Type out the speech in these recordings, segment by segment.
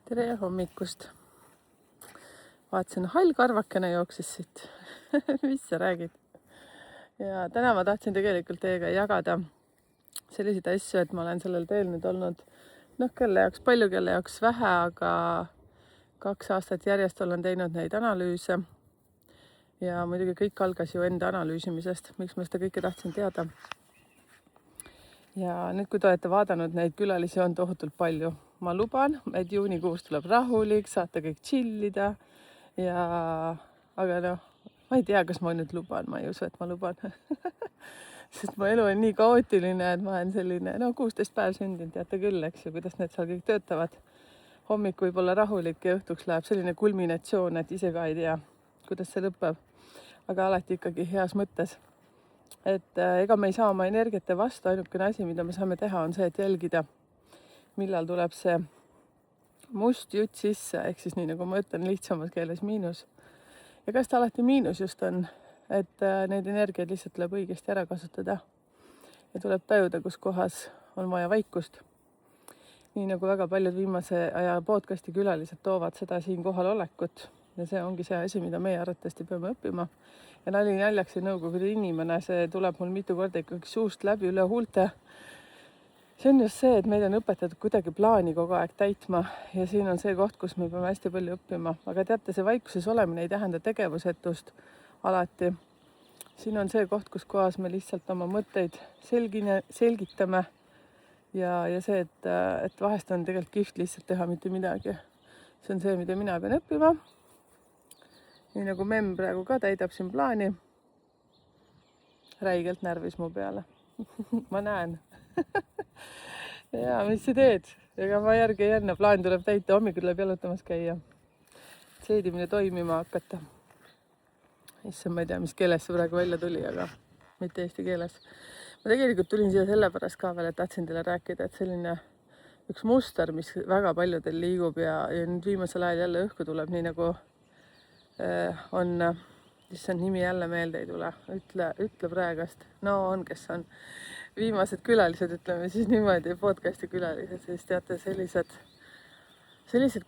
Tere hommikust. Vaatasin, hall karvakene jooksis siit. Mis sa räägid? Ja täna ma tahtsin tegelikult teiega jagada selliseid asju, et ma olen sellel teel nüüd olnud kelle jaoks palju, kelle jaoks vähe, aga 2 aastat järjest olen teinud neid analüüse. Ja muidugi kõik algas ju enda analüüsimisest, miks ma seda kõike tahtsin teada. Ja nüüd, kui te olete vaadanud, neid külalisi on tohutult palju. Ma luban, et juunikuus tuleb rahulik, saate kõik chillida. Aga ma ei tea, kas ma nüüd luban, ma ei usu, et ma luban. Sest mu elu on nii kaootiline, et ma olen selline, 16 päev sündinud, teate küll, eks ju, kuidas need seal kõik töötavad. Hommik võib olla rahulik ja õhtuks läheb selline kulminatsioon, et ise ka ei tea, kuidas see lõpeb. Aga alati ikkagi heas mõttes. Et ega me ei saa oma energiate vastu, ainukene asi, mida me saame teha, on see, et jälgida, millal tuleb see must jutt sisse, ehk siis nii nagu ma ütlen lihtsamas keeles miinus. Ja kas ta alati miinus just on, et neid energiaid lihtsalt tuleb õigesti ära kasutada ja tuleb tajuda, kus kohas on vaja vaikust. Nii nagu väga paljud viimase aja podcasti külalised toovad seda siin kohal olekut ja see ongi see asi, mida meie arvatavasti peame õppima. Ja nali naljaks ja nõukogude inimene, see tuleb mul mitu korda ikkagi suust läbi üle huulte. See on just see, et meid on õpetatud kuidagi plaani kogu aeg täitma ja siin on see koht, kus me peame hästi palju õppima. Aga teate, see vaikuses olemine ei tähenda tegevusetust alati. Siin on see koht, kus kohas me lihtsalt oma mõtteid selgitame ja see, et vahest on tegelikult kihvt lihtsalt teha mitte midagi. See on see, mida mina pean õppima. Nii nagu memm praegu ka täidab siin plaani. Räigelt närvis mu peale. Ma näen. Ja mis sa teed? Ega ma järgi ei anna, plaan tuleb täita, hommikul tuleb jalutamas käia. Seedimine toimima hakata. Issand, ma ei tea, mis keeles see praegu välja tuli, aga mitte eesti keeles. Ma tegelikult tulin siia sellepärast ka veel, et tahtsin teile rääkida, et selline üks muster, mis väga paljudel liigub ja nüüd viimasel ajal jälle õhku tuleb, nii nagu on, issand nimi jälle meelde ei tule, ütle praegast, on, kes on viimased külalised, ütleme siis niimoodi, podcasti külalised, siis teate sellised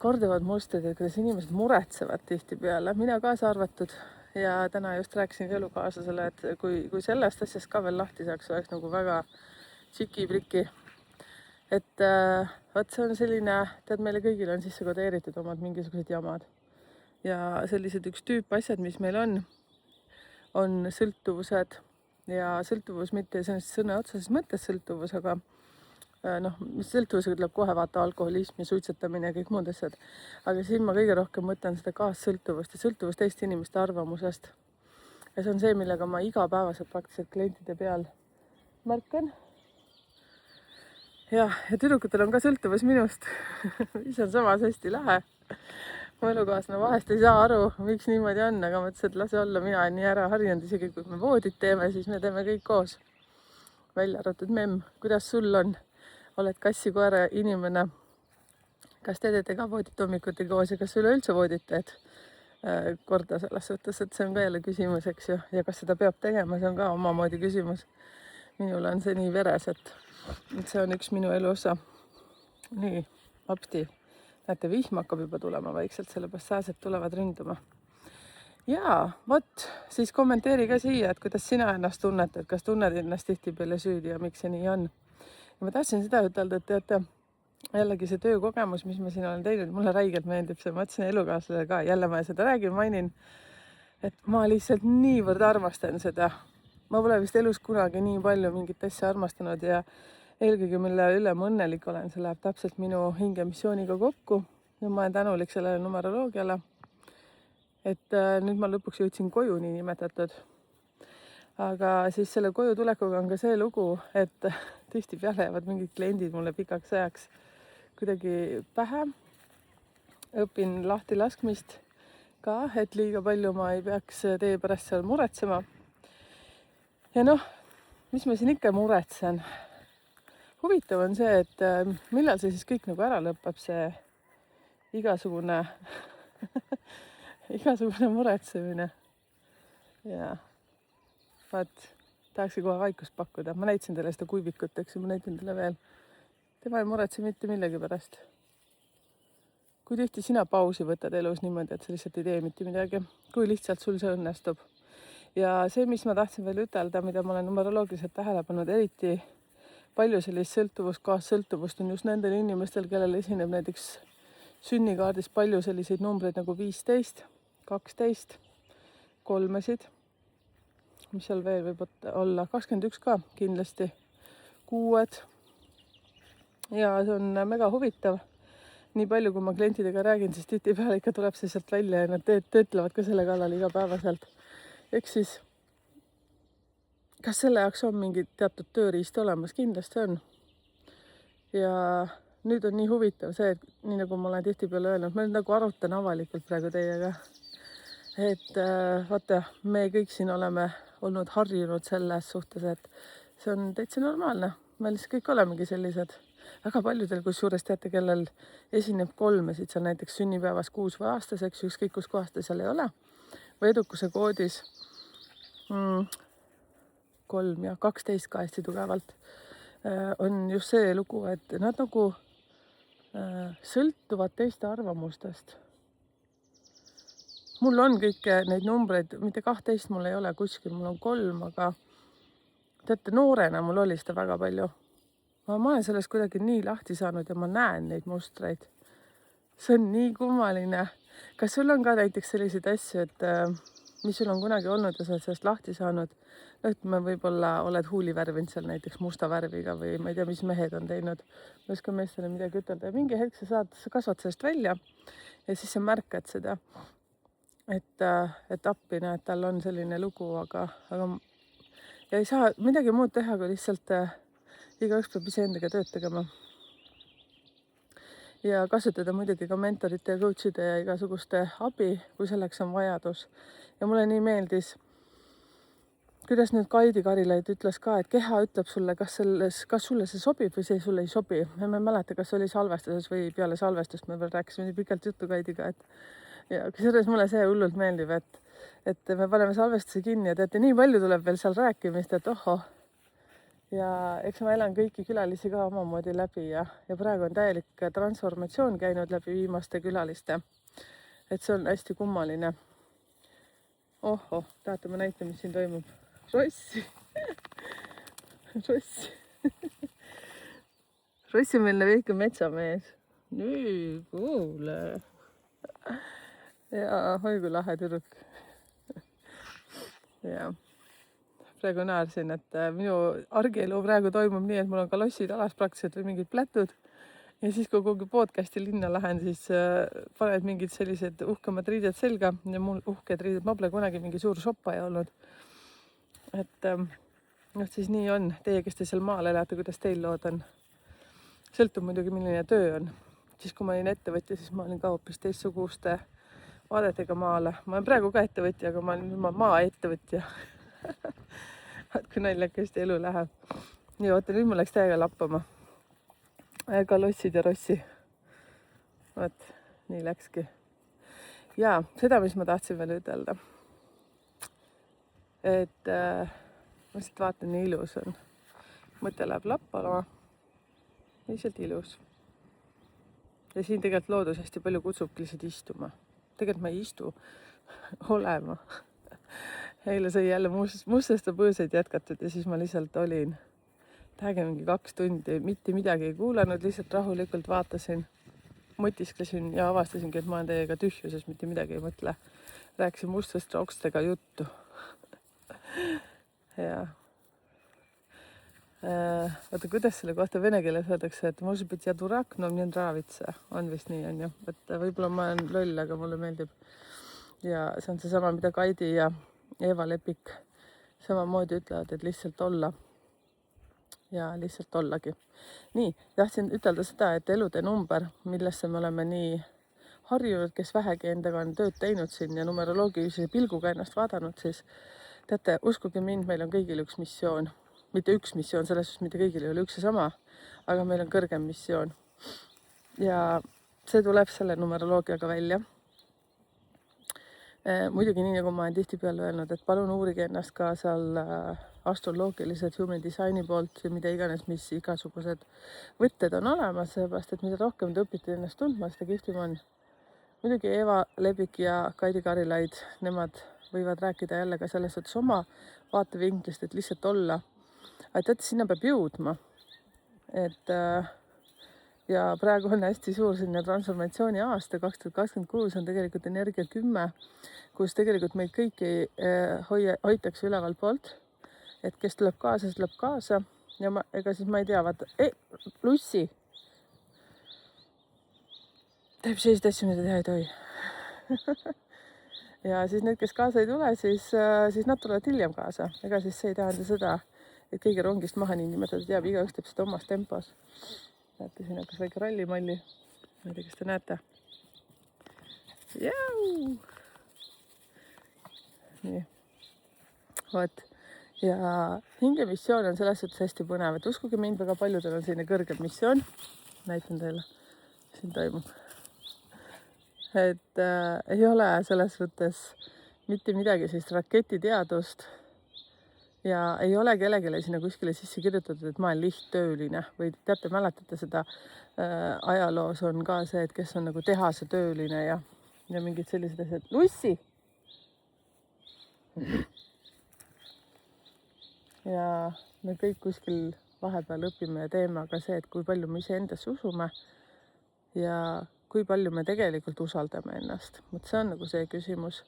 korduvad mustrid, et kuidas inimesed muretsevad tihtipeale, mina kaasa arvatud ja täna just rääkisin elukaaslasele, et kui sellest asjast ka veel lahti saaks, oleks nagu väga tšiki-priki. Et vaat see on selline, tead, meile kõigile on sisse kodeeritud omad mingisugused jamad. Ja sellised üks tüüp asjad, mis meil on sõltuvused ja sõltuvus mitte sõna otseses mõttes sõltuvus, aga mis sõltuvusega tuleb kohe vaata alkoholism ja suitsetamine ja kõik muud asjad. Aga siin ma kõige rohkem mõtlen seda kaassõltuvust ja sõltuvust teiste inimeste arvamusest. Ja see on see, millega ma igapäevaselt praktiliselt klientide peal märkan. Ja tüdrukutel on ka sõltuvus minust, mis on samas hästi lahe. Mu elukaaslane vahest ei saa aru, miks niimoodi on, aga mõtlesin, et lase olla, mina olen nii ära harjunud, isegi kui me voodit teeme, siis me teeme kõik koos. Välja arvatud memm, kuidas sul on? Oled kassi-koera inimene? Kas te teete ka voodit hommikuti koos ja kas üleüldse voodit teed korda selles suhtes, et see on ka jälle küsimus, eks ju, ja kas seda peab tegema, see on ka omamoodi küsimus. Minul on see nii veres, et see on üks minu elu osa. Nii, apsti. Näete, vihm hakkab juba tulema vaikselt, sellepärast sääsed tulevad ründuma. Ja, vot, siis kommenteeri ka siia, et kuidas sina ennast tunned, et kas tunned ennast tihtipeale süüdi ja miks see nii on. Ja ma tahtsin seda ütelda, et teate, jällegi see töökogemus, mis ma siin olen teinud, mulle räigelt meeldib see, ma ütlesin elukaaslasele ka, jälle ma seda mainin, et ma lihtsalt niivõrd armastan seda. Ma pole vist elus kunagi nii palju mingit asja armastanud ja eelkõige, mille üle ma õnnelik olen, see läheb täpselt minu hingemissiooniga kokku ja ma olen tänulik sellele numeroloogiale. Et nüüd ma lõpuks jõudsin koju nii nimetatud. Aga siis selle koju tulekuga on ka see lugu, et tihtipeale jäävad mingid kliendid mulle pikaks ajaks kuidagi pähe. Õpin lahti laskmist ka, et liiga palju ma ei peaks teie pärast seal muretsema. Ja mis ma siin ikka muretsen? Huvitav on see, et millal see siis kõik nagu ära lõpeb, see igasugune muretsemine. Ja vaat, tahaksin kohe vaikust pakkuda. Ma näitasin teile seda kuivikut, eks ju, ma näitan teile veel. Tema ei muretse mitte millegi pärast. kui tihti sina pausi võtad elus niimoodi, et sa lihtsalt ei tee mitte midagi, kui lihtsalt sul see õnnestub. Ja see, mis ma tahtsin veel ütelda, mida ma olen numeroloogiliselt tähele pannud, eriti palju sellist sõltuvust, kaassõltuvust on just nendel inimestel, kellel esineb näiteks sünnikaardis palju selliseid numbreid nagu 15, 12, 3-sid, mis seal veel võib olla, 21 ka kindlasti, 6. Ja see on mega huvitav. Nii palju, kui ma klientidega räägin, siis tihtipeale ikka tuleb see sealt välja ja nad töötlevad ka selle kallal igapäevaselt. Ehk siis, kas selle jaoks on mingi teatud tööriist olemas? Kindlasti on. Ja nüüd on nii huvitav see, et nii nagu ma olen tihtipeale öelnud, ma nüüd nagu arutan avalikult praegu teiega, et vaata, me kõik siin oleme olnud harjunud selles suhtes, et see on täitsa normaalne. Me lihtsalt kõik olemegi sellised. Väga paljudel, kusjuures teate, kellel esineb 3-sid, seal näiteks sünnipäevas 6 või aastas, eks ükskõik kus kohas ta seal ei ole, või edukuse koodis 3 ja 12 ka hästi tugevalt, on just see lugu, et nad nagu sõltuvad teiste arvamustest. Mul on kõike neid numbreid, mitte 12 mul ei ole kuskil, mul on 3, aga teate, noorena mul oli seda väga palju. Ma olen sellest kuidagi nii lahti saanud ja ma näen neid mustreid. See on nii kummaline. Kas sul on ka näiteks selliseid asju, et mis sul on kunagi olnud ja sa oled sellest lahti saanud? No, ütleme, võib-olla oled huuli värvinud seal näiteks musta värviga või ma ei tea, mis mehed on teinud. Ma ei oska meestele midagi ütelda. Ja mingi hetk sa kasvad sellest välja ja siis sa märkad seda, et appi näed, tal on selline lugu, aga ja ei saa midagi muud teha, kui lihtsalt igaüks peab iseendaga tööd tegema. Ja kasutada muidugi ka mentorite ja coachide ja igasuguste abi, kui selleks on vajadus. Ja mulle nii meeldis, kuidas nüüd Kaidi Karilaid ütles ka, et keha ütleb sulle, kas sulle see sobib või see sulle ei sobi. Ja ma ei mäleta, kas oli salvestuses või peale salvestust, me veel rääkisime nii pikalt juttu Kaidiga, ja kusjuures mulle see hullult meeldib, et me paneme salvestuse kinni ja teate, nii palju tuleb veel seal rääkimist, et ohoh. Ja eks ma elan kõiki külalisi ka omamoodi läbi ja praegu on täielik transformatsioon käinud läbi viimaste külaliste. Et see on hästi kummaline. Ohoh, tahate ma näitan, mis siin toimub? Rossi. Rossi. Rossimeelne väike metsamees. Nüüd, kuule. Ja oi kui lahe tüdruk. Ja. Praegu naersin, et minu argielu praegu toimub nii, et mul on kalossid alas praktiliselt või mingid plätud. Ja siis, kui kuhugi podcasti linna lähen, siis paned mingid sellised uhkemad riided selga ja mul uhked riided. Ma pole kunagi mingi suur shoppaja olnud. Et siis nii on. Teie, kes te seal maal elate, kuidas teil lood on? Sõltub muidugi, milline töö on. Siis, kui ma olin ettevõtja, siis ma olin ka hoopis teistsuguste vaadetega maale. Ma olen praegu ka ettevõtja, aga ma olen maa ettevõtja. Vaat kui naljakasti elu läheb. Nii, oota, nüüd mul läks täiega lappama. Kalossid ja Rossi. Vaat, nii läkski. Ja seda, mis ma tahtsin veel ütelda. Et ma lihtsalt vaatan, nii ilus on. Mõte läheb lappama. Lihtsalt ilus. Ja siin tegelikult loodus hästi palju kutsubki lihtsalt istuma. Tegelikult ma ei istu olema. Eile sai jälle mustesta põõsaid jätkatud ja siis ma lihtsalt olin mingi 2 tundi, mitte midagi ei kuulanud, lihtsalt rahulikult vaatasin, mõtisklesin ja avastasingi, et ma olen teiega tühjuses, mitte midagi ei mõtle. Rääkisin mustast raukstega juttu. Ja vaata, kuidas selle kohta vene keeles öeldakse, et может быть, я дурак, но мне нравится. On vist nii, on ju. Et võib-olla ma olen loll, aga mulle meeldib. Ja see on seesama, mida Kaidi ja Eva Lepik samamoodi ütlevad, et lihtsalt olla. Ja lihtsalt ollagi. Nii, tahtsin ütelda seda, et elude number, millesse me oleme nii harjunud, kes vähegi endaga on tööd teinud siin ja numeroloogilise pilguga ennast vaadanud, siis teate, uskuge mind, meil on kõigil üks missioon. Mitte üks missioon, selles suhtes mitte kõigil ei ole üks ja sama, aga meil on kõrgem missioon. Ja see tuleb selle numeroloogiaga välja. Muidugi nii, nagu ma olen tihtipeale öelnud, et palun uurige ennast ka seal astroloogilised human designi poolt ja mida iganes, mis igasugused võtted on olemas, seepärast et mida rohkem te õpite ennast tundma, seda kihvtim on. Muidugi Eva Lebik ja Kaidi Karilaid, nemad võivad rääkida jälle ka selles suhtes oma vaatevinklist, et lihtsalt olla. aga teate, sinna peab jõudma. Et ja praegu on hästi suur selline transformatsiooni aasta, 2026 on tegelikult energia 10, kus tegelikult meid kõiki hoitakse üleval poolt. Et kes tuleb kaasa, siis tuleb kaasa. Ja ega siis ma ei tea, vaata, Lussi teeb selliseid asju, mida teha ei tohi. Ja siis need, kes kaasa ei tule, siis nad tulevad hiljem kaasa. Ega siis see ei tähenda seda, et keegi rongist maha niinimetatud jääb, igaüks teeb seda omas tempos. Näete, siin hakkas väike rallimalli. Ma ei tea, kas te näete. Jau! Nii. Vaat. Ja hingemissioon on selles suhtes hästi põnev, et uskuge mind, väga paljudel on selline kõrgem missioon. Näitan teile, siin toimub. Et ei ole selles mõttes mitte midagi sellist raketiteadust ja ei ole kellelegi sinna kuskile sisse kirjutatud, et ma olen lihttööline või teate, mäletate seda ajaloos on ka see, et kes on nagu tehase tööline ja mingid sellised asjad. Lussi! Ja me kõik kuskil vahepeal õpime ja teeme aga see, et kui palju me iseendasse usume ja kui palju me tegelikult usaldame ennast. See on nagu see küsimus.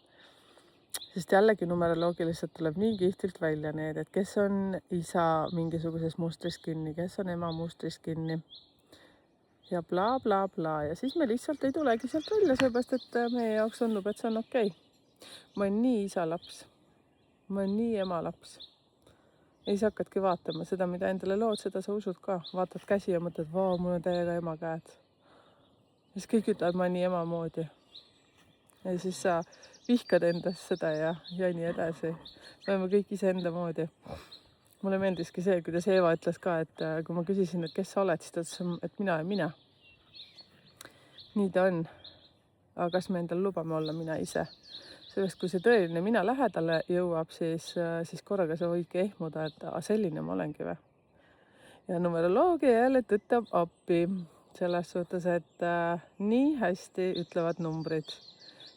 Sest jällegi numeroloogiliselt tuleb nii kihtilt välja need, et kes on isa mingisuguses mustris kinni, kes on ema mustris kinni ja bla, bla, bla. Ja siis me lihtsalt ei tulegi sealt välja, seepärast, et meie jaoks tundub, et see on okei. Ma olen nii isa laps. Ma olen nii ema laps. Ja siis hakkadki vaatama seda, mida endale lood, seda sa usud ka. Vaatad käsi ja mõtled, vau, mul on täiega ema käed. Ja siis kõik ütlevad, ma nii ema moodi. Ja siis sa vihkad endast seda ja nii edasi. Me oleme kõik ise enda moodi. Mulle meeldiski see, kuidas Eva ütles ka, et kui ma küsisin, et kes sa oled, siis ta ütles, et mina ja mina. Nii ta on. Aga kas me endal lubame olla mina ise? Sellest, kui see tõeline mina lähedale jõuab, siis korraga sa võidki ehmuda, et selline ma olengi või. Ja numeroloogia jälle tõttab appi. Selles suhtes, et nii hästi ütlevad numbrid,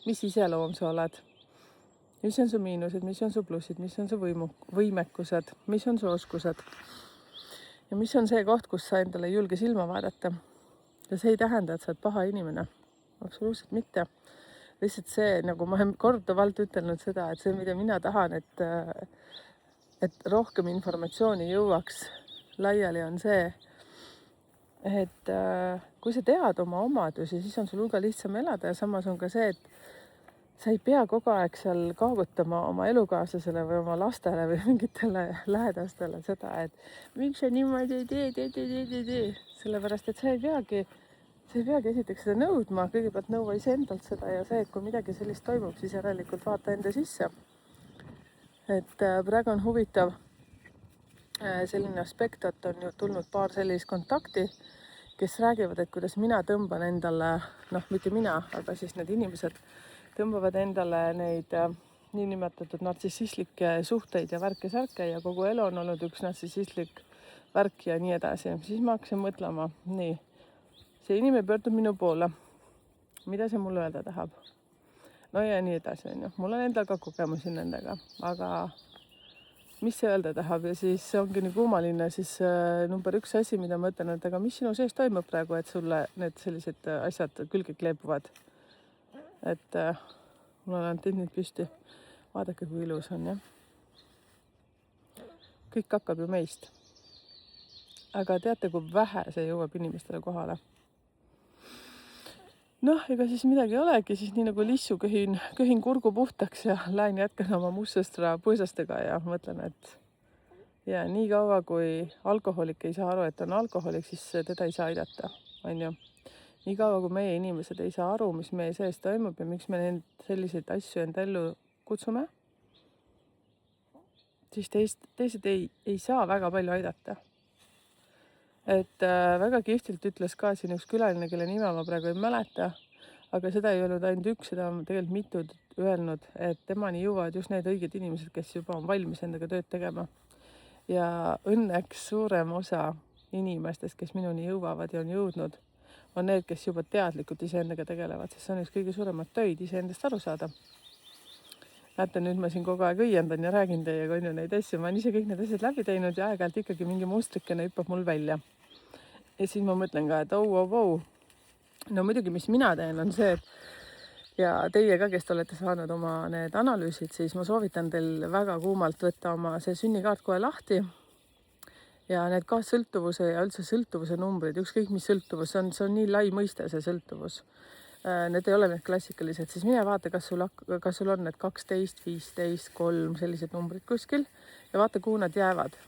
mis iseloom sa oled, mis on su miinused, mis on su plussid, mis on su võimekused, mis on su oskused ja mis on see koht, kus sa endale ei julge silma vaadata. Ja see ei tähenda, et sa oled paha inimene. Absoluutselt mitte. Lihtsalt see, nagu ma olen korduvalt ütelnud seda, et see, mida mina tahan, et rohkem informatsiooni jõuaks laiali, on see, et kui sa tead oma omadusi, siis on sul hulga lihtsam elada ja samas on ka see, et sa ei pea kogu aeg seal kaagutama oma elukaaslasele või oma lastele või mingitele lähedastele seda, et miks sa niimoodi tee. Sellepärast, et sa ei peagi esiteks seda nõudma, kõigepealt nõua iseendalt seda ja see, et kui midagi sellist toimub, siis järelikult vaata enda sisse. Et praegu on huvitav selline aspekt, et on ju tulnud paar sellist kontakti, kes räägivad, et kuidas mina tõmban endale, mitte mina, aga siis need inimesed tõmbavad endale neid niinimetatud nartsissistlikke suhteid ja värke-särke ja kogu elu on olnud üks nartsissistlik värk ja nii edasi. Siis ma hakkasin mõtlema, nii, see inimene pöördub minu poole, mida see mulle öelda tahab? No ja nii edasi on ju. Mul on endal ka kogemusi nendega, aga mis see öelda tahab ja siis ongi nii kummaline siis number üks asi, mida ma ütlen, et aga mis sinu sees toimub praegu, et sulle need sellised asjad külge kleepuvad. Et mul on ainult nüüd püsti. Vaadake, kui ilus on, jah. Kõik hakkab ju meist. Aga teate, kui vähe see jõuab inimestele kohale. Ega siis midagi ei olegi, siis nii nagu lissu köhin kurgu puhtaks ja lähen jätkan oma mustsõstra põõsastega ja mõtlen, et ja nii kaua, kui alkoholik ei saa aru, et on alkoholik, siis teda ei saa aidata, on ju. Nii kaua, kui meie inimesed ei saa aru, mis meie sees toimub ja miks me selliseid asju enda ellu kutsume, siis teised ei saa väga palju aidata. Et väga kihvtilt ütles ka siin üks külaline, kelle nime ma praegu ei mäleta, aga seda ei olnud ainult üks, seda on tegelikult mitu öelnud, et temani jõuavad just need õiged inimesed, kes juba on valmis endaga tööd tegema. ja õnneks suurem osa inimestest, kes minuni jõuavad ja on jõudnud, on need, kes juba teadlikult iseendaga tegelevad, sest see on üks kõige suuremat töid iseendast aru saada. Näete, nüüd ma siin kogu aeg õiendan ja räägin teiega on ju neid asju, ma olen ise kõik need asjad läbi teinud ja aeg-ajalt ikkagi mingi mustrikene hüppab mul välja. Ja siis ma mõtlen ka, et oh. No muidugi, mis mina teen, on see, et ja teie ka, kes te olete saanud oma need analüüsid, siis ma soovitan teil väga kuumalt võtta oma see sünnikaart kohe lahti ja need ka sõltuvuse ja üldse sõltuvuse numbrid, ükskõik mis sõltuvus, see on nii lai mõiste, see sõltuvus. Need ei ole need klassikalised, siis mine vaata, kas sul on need 12, 15, 3 sellised numbrid kuskil ja vaata, kuhu nad jäävad.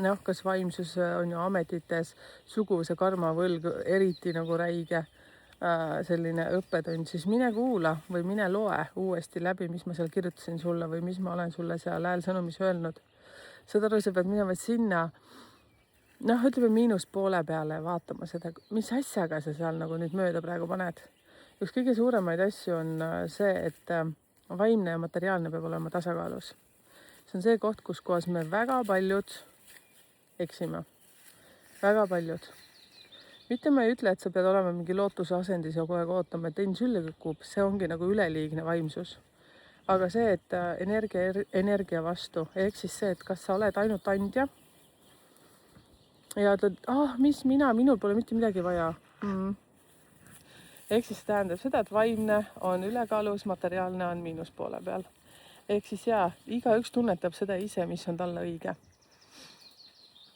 Noh, kas vaimsus on ju ametites, suguvuse karmavõlg, eriti nagu räige selline õppetund, siis mine kuula või mine loe uuesti läbi, mis ma seal kirjutasin sulle või mis ma olen sulle seal häälsõnumis öelnud. Saad aru, sa pead minema sinna, noh, ütleme miinuspoole peale vaatama seda, mis asjaga sa seal nagu nüüd mööda praegu paned. Üks kõige suuremaid asju on see, et vaimne ja materiaalne peab olema tasakaalus. See on see koht, kus kohas me väga paljud eksime. Väga paljud. Mitte ma ei ütle, et sa pead olema mingi lootuse asendis ja kogu aeg ootama, et õnn sülle kukub, see ongi nagu üleliigne vaimsus. Aga see, et energia vastu, ehk siis see, et kas sa oled ainult andja ja ütled, mis minul pole mitte midagi vaja. Ehk siis tähendab seda, et vaimne on ülekaalus, materiaalne on miinuspoole peal. Ehk siis igaüks tunnetab seda ise, mis on talle õige.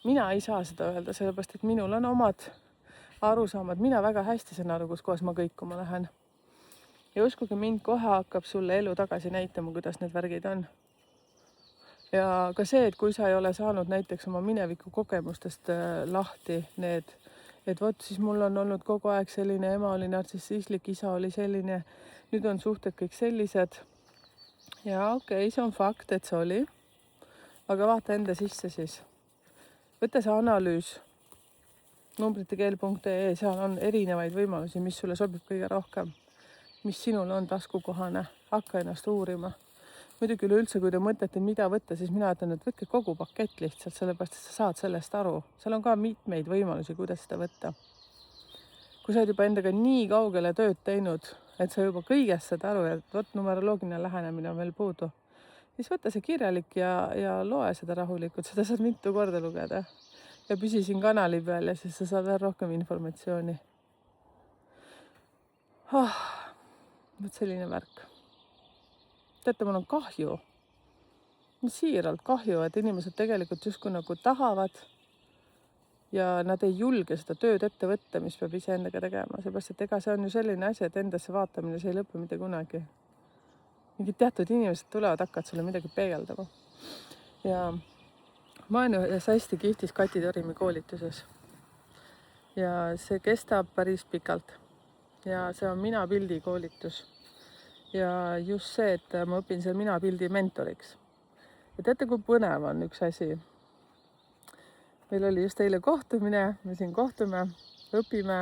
Mina ei saa seda öelda, sellepärast, et minul on omad arusaamad. Mina väga hästi saan aru, kus kohas ma kõikuma lähen. Ja uskuge mind, kohe hakkab sulle elu tagasi näitama, kuidas need värgid on. Ja ka see, et kui sa ei ole saanud näiteks oma mineviku kogemustest lahti need, et vot siis mul on olnud kogu aeg selline, ema oli nartsissistlik, isa oli selline, nüüd on suhted kõik sellised. Ja okei, see on fakt, et see oli. Aga vaata enda sisse siis. Võta see analüüs numbritekeel.ee, seal on erinevaid võimalusi, mis sulle sobib kõige rohkem, mis sinul on taskukohane, hakka ennast uurima. Muidugi üleüldse, kui te mõtlete, mida võtta, siis mina ütlen, et võtke kogu pakett lihtsalt, sellepärast, et sa saad sellest aru. Seal on ka mitmeid võimalusi, kuidas seda võtta. Kui sa oled juba endaga nii kaugele tööd teinud, et sa juba kõigest saad aru ja võt numeroloogiline lähenemine on veel puudu, siis võta see kirjalik ja loe seda rahulikult, seda saad mitu korda lugeda. Ja püsi siin kanali peal ja siis sa saad veel rohkem informatsiooni. Võt selline värk. Teate, mul on kahju. Siiralt kahju, et inimesed tegelikult justkui nagu tahavad ja nad ei julge seda tööd ette võtta, mis peab ise endaga tegema. Seepärast, et ega see on ju selline asi, et endasse vaatamine, see ei lõpe mitte kunagi. Mingid teatud inimesed tulevad, hakkavad sulle midagi peegeldama. Ja ma olen ühes hästi kihvtis Kati Torimi koolituses. Ja see kestab päris pikalt. Ja see on minapildi koolitus. Ja just see, et ma õpin seal minapildi mentoriks. Ja teate, kui põnev on üks asi. Meil oli just eile kohtumine, me siin kohtume, õpime,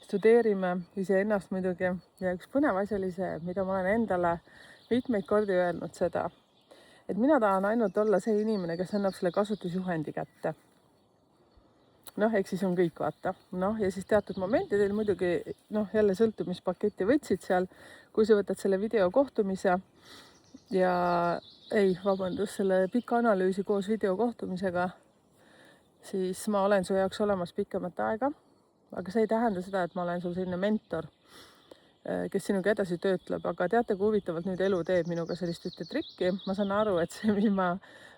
studeerime iseennast muidugi. Ja üks põnev asi oli see, mida ma olen endale mitmeid kordi öelnud seda, et mina tahan ainult olla see inimene, kes annab selle kasutusjuhendi kätte. Noh, eks siis on kõik vaata. Noh, ja siis teatud momentidel muidugi, jälle sõltub, mis paketti võtsid seal, kui sa võtad selle videokohtumise ja selle pika analüüsi koos videokohtumisega, siis ma olen su jaoks olemas pikemat aega, aga see ei tähenda seda, et ma olen sul selline mentor, kes sinuga edasi töötleb, aga teate, kui huvitavalt nüüd elu teeb minuga sellist ühte trikki. Ma saan aru, et see, mis ma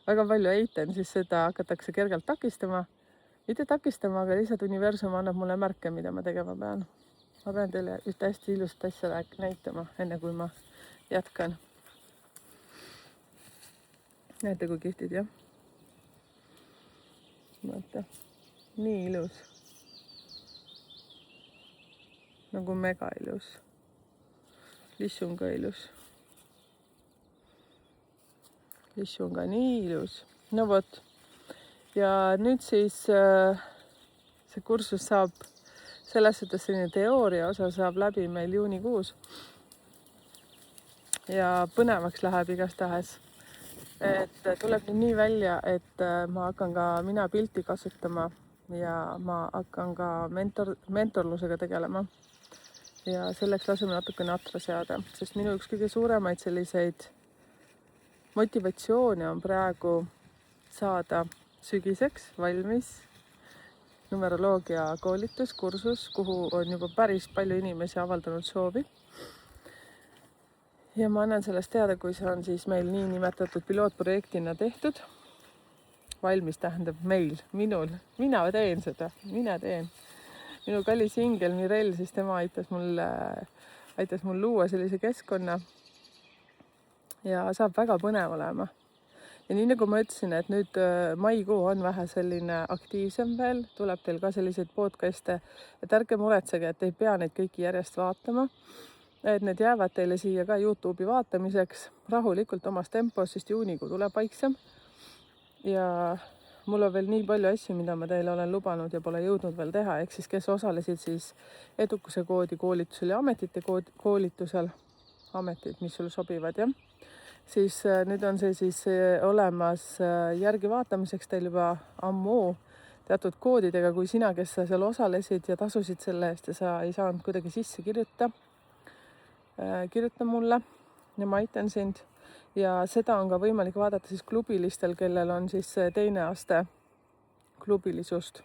väga palju eitan, siis seda hakatakse kergelt takistama. Mitte takistama, aga lihtsalt universum annab mulle märke, mida ma tegema pean. Ma pean teile ühte hästi ilust asja näitama, enne kui ma jätkan. Näete, kui kihvtid, jah? Vaata, nii ilus. Nagu mega ilus. Lissu on ka ilus. Lissu on ka nii ilus. No vot. Ja nüüd siis see kursus saab, selles suhtes selline teooria osa saab läbi meil juunikuus. Ja põnevaks läheb igastahes. et tuleb nüüd nii välja, et ma hakkan ka mina pilti kasutama ja ma hakkan ka mentorlusega tegelema. Ja selleks laseme natukene atra seada, sest minu üks kõige suuremaid selliseid motivatsioone on praegu saada sügiseks valmis numeroloogia koolituskursus, kuhu on juba päris palju inimesi avaldanud soovi. Ja ma annan sellest teada, kui see on siis meil niinimetatud pilootprojektina tehtud. Valmis tähendab meil, minul, mina teen seda, mina teen. Minu kallis ingel Mirel, siis tema aitas mul luua sellise keskkonna ja saab väga põnev olema. Ja nii nagu ma ütlesin, et nüüd maikuu on vähe selline aktiivsem veel, tuleb teil ka selliseid podcast'e, et ärge muretsege, et ei pea neid kõiki järjest vaatama. Et need jäävad teile siia ka YouTube'i vaatamiseks rahulikult omas tempos, sest juunikuu tuleb vaiksem. Ja mul on veel nii palju asju, mida ma teile olen lubanud ja pole jõudnud veel teha, ehk siis kes osalesid siis edukuse koodi koolitusel ja ametite koolitusel, ametid, mis sul sobivad, jah. Siis nüüd on see siis olemas järgi vaatamiseks teil juba ammu teatud koodidega, kui sina, kes sa seal osalesid ja tasusid selle eest ja sa ei saanud kuidagi sisse kirjuta mulle ja ma aitan sind. Ja seda on ka võimalik vaadata siis klubilistel, kellel on siis teine aste klubilisust.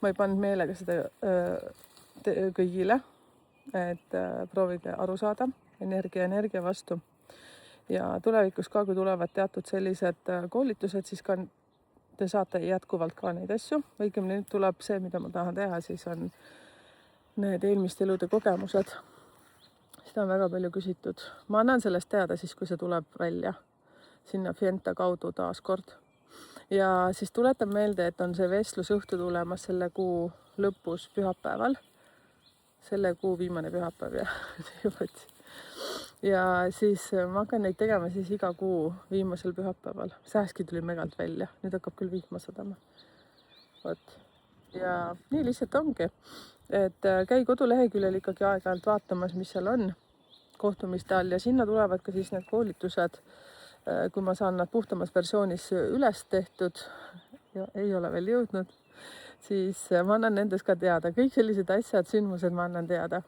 Ma ei pannud meelega seda kõigile, et proovige aru saada energia vastu. Ja tulevikus ka, kui tulevad teatud sellised koolitused, siis ka te saate jätkuvalt ka neid asju. Õigemini nüüd tuleb see, mida ma tahan teha, siis on need eelmiste elude kogemused. Seda on väga palju küsitud. Ma annan sellest teada siis, kui see tuleb välja sinna Fienta kaudu taas kord. Ja siis tuletan meelde, et on see vestlusõhtu tulemas selle kuu lõpus pühapäeval. Selle kuu viimane pühapäev ja siis ma hakkan neid tegema siis iga kuu viimasel pühapäeval. Sääski tuli megalt välja. Nüüd hakkab küll vihma sadama. Ja nii lihtsalt ongi. Et käi koduleheküljel ikkagi aeg-ajalt vaatamas, mis seal on kohtumiste all ja sinna tulevad ka siis need koolitused, kui ma saan nad puhtamas versioonis üles tehtud ja ei ole veel jõudnud, siis ma annan nendes ka teada. Kõik sellised asjad, sündmused ma annan teada.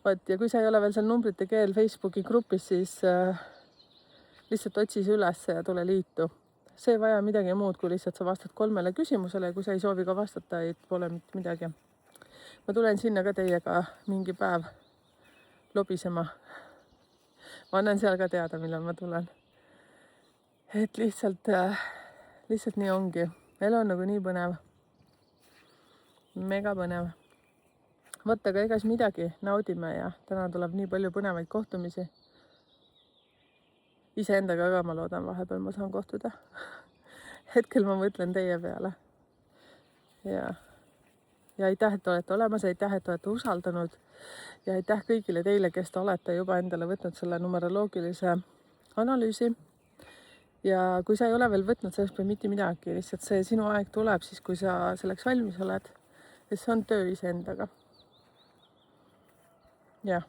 Ja kui sa ei ole veel seal numbrite keel Facebooki grupis, siis lihtsalt otsi see üles ja tule liitu. See ei vaja midagi muud, kui lihtsalt sa vastad 3 küsimusele ja kui sa ei soovi ka vastata, ei pole midagi. Ma tulen sinna ka teiega mingi päev lobisema. Ma annan seal ka teada, millal ma tulen. Et lihtsalt nii ongi. Elu on nagu nii põnev. Mega põnev. Võtta ka egas midagi, naudime ja täna tuleb nii palju põnevaid kohtumisi. Iseendaga ka ma loodan vahepeal ma saan kohtuda. Hetkel ma mõtlen teie peale. Ja aitäh, et olete olemas, aitäh, et olete usaldanud ja aitäh kõigile teile, kes te olete juba endale võtnud selle numeroloogilise analüüsi. Ja kui sa ei ole veel võtnud sellest või mitte midagi, lihtsalt see sinu aeg tuleb siis, kui sa selleks valmis oled, ja see on töö iseendaga. Jah.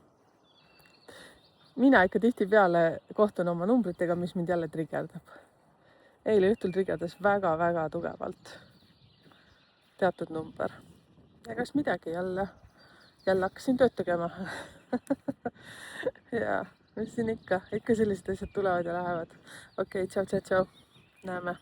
Mina ikka tihtipeale kohtun oma numbritega, mis mind jälle trigerdab. Eile õhtul trigerdas väga tugevalt teatud number. Ja kas midagi jälle hakkasin tööd tegema. Ja mis siin ikka sellised asjad tulevad ja lähevad. Okei, tšau. Näeme.